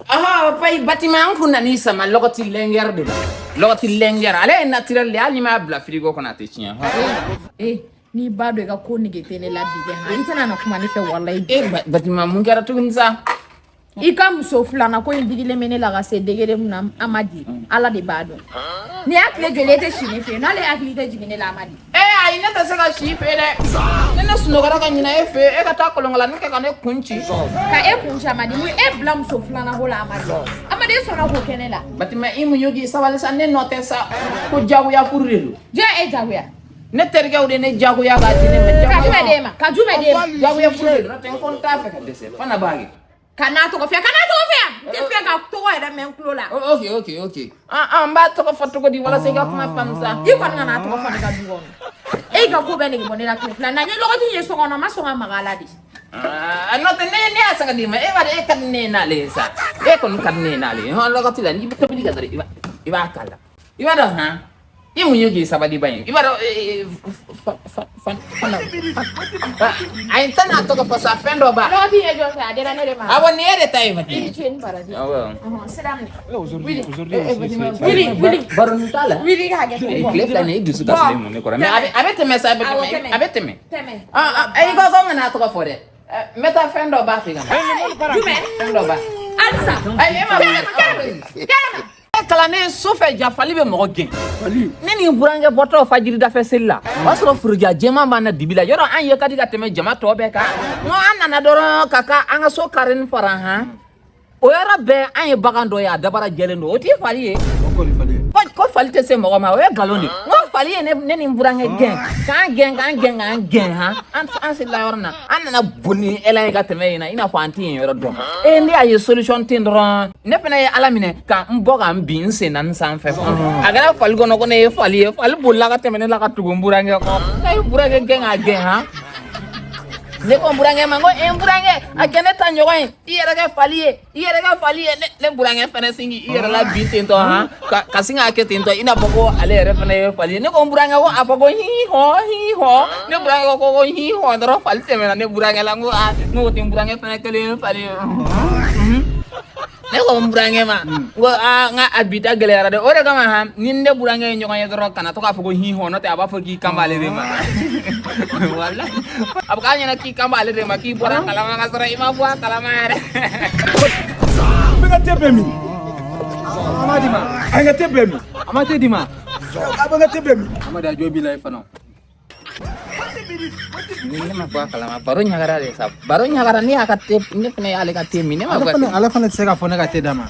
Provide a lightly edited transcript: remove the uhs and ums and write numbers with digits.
Ah, pay bâtiment ko na ni sama logoti lenger de la. Logoti lenger. Ale naturel le ali ma bla frigo ko na te tiɲɛ. Ni ba do ka ko nege ne la bi ha. I tana na kuma ne fɛ wallahi. Bâtiment mun kɛra tuguni sa. I ka muso filana ko in digile mene la ka se degere mun na amadi. Ala de ba dɔn. Ni akile jole te sini fe. N'ale akile te jigine la amadi. Ayi ne tɛ se ka si fe dɛ. Ne sunɔgɔra ka ɲina e fe e ka taa kolongola ne kɛ ka ne kunci. Ka e kunci amadi mu e bila muso filana ko la amadi. Amadi sɔnna ko kɛnɛ la. Bâtiment i mun yogi sabali sa ne nɔ tɛ sa ko jagoya furu de don. Jɛ e jagoya. Ne terikɛw de ne jagoya ka di ne ma. Ka jumɛn de ma? Ka jumɛn de ma? Jagoya furu de don. N'o tɛ n ko n t'a fɛ ka dɛsɛ fana b'a kɛ. Kana tɔgɔ fɛ. Tɛ fɛ ka tɔgɔ yɛrɛ mɛn kulo la. Ok. N b'a tɔgɔ fɔ cogo di walasa i ka kuma faamu sa. I kɔni kana tɔgɔ fɔ ne ka du kɔnɔ. E ka ko bɛɛ nege bɔ ne la tile fila. Na n ye lɔgɔti ye so kɔnɔ ma sɔn ka maga a la de. N'o tɛ ne y'a san ka d'i ma e b'a dɔn e ka di ne ye n'ale ye sa. E kɔni ka di ne ye n'ale ye. Lɔgɔti la n'i bɛ tobili kɛ dɔrɔn i b'a k'a la. I b'a dɔn han. I mun ye k'i sabali ba ye. I b'a dɔn a ye n tɛ n'a tɔgɔ fɔ sa fɛn dɔ b'a. Lɔgɔti ye jɔn fɛ a dira ne de ma. Awɔ nin ye de ta ye Fatima. I ce ni baraji. Awɔ. Sira minɛ. Wili. Baronin t'a la. Wili ka hakɛ to. Tile fila nin i dusu kasilen mun ne kɔrɔ mais a bɛ tɛmɛ sa a bɛ tɛmɛ. Tɛmɛ. I ko n kana tɔgɔ fɔ dɛ. N bɛ taa fɛn dɔ b'a fɛ ka na. Jumɛn? Fɛn dɔ b'a. Alisa. Ayi e ma fɔ. Kalannen sufɛ jafali bɛ mɔgɔ gɛn. Ne ni n burankɛ bɔtɔ fajiri dafɛ seli la o y'a sɔrɔ furuja jɛman b'an na dibi la yɔrɔ an ye ka di ka tɛmɛ jama tɔ bɛɛ kan n ko an nana dɔrɔn ka an ka so karini fara han o yɔrɔ bɛɛ an ye bagan dɔ ye a dabara jɛlen don o t'i fali ye ko fali tɛ se mɔgɔ ma o ye nkalon de n ko fali ye ne ni n burankɛ gɛn k'an gɛn han an selila yɔrɔ na an nana boli ɛla ye ka tɛmɛ yen na i n'a fɔ an tɛ yen yɔrɔ dɔn ne y'a ye solution tɛ yen dɔrɔn ne fana ye ala minɛ ka n bɔ ka n bin n sen naani sanfɛ a kɛra fali kɔnɔ ko ne ye fali bolila ka tɛmɛ ne la ka tugu n burankɛ kɔ ne ye burankɛ gɛn k'a gɛn han ne ko n burankɛ ma n ko n burankɛ a kɛ ne ta ɲɔgɔn ye i yɛrɛ kɛ fali ye ne burankɛ fana singi i yɛrɛ la bin ten tɔ han ka sin k'a kɛ ten tɔ i n'a fɔ ko ale yɛrɛ fana ye fali ye ne ko n burankɛ ko a fɔ ko hihɔ ne burankɛ ko hihɔ dɔrɔn fali tɛmɛna ne burankɛ la n ko n'o tɛ n burankɛ fana kelen ye fali ye ne ko n burankɛ ma n ko n ka a bita gɛlɛyara dɛ o de kama han ni ne burankɛ ye ɲɔgɔn ye dɔrɔn kana to k'a fɔ ko hihɔ n'o tɛ a b'a fɔ k'i kan b'ale de ma walayi a bɛ k'a ɲɛna k'i kan b'ale de ma k'i bɔra a kalama ka sɔrɔ i ma bɔ a kalama yɛrɛ. Bɛ ka tɛ bɛɛ min a ma di ma a ka tɛ bɛɛ min a ma tɛ di ma a bɛ ka tɛ bɛɛ min a ma di a jɔ b'i la i fana. Ne ma bɔ a kalama baro ɲagara de sa baro ɲagara ne y'a ka te ne fana y'ale ka te min ne ma bɔ. Ale fana tɛ se ka fɔ ne ka te d'a ma.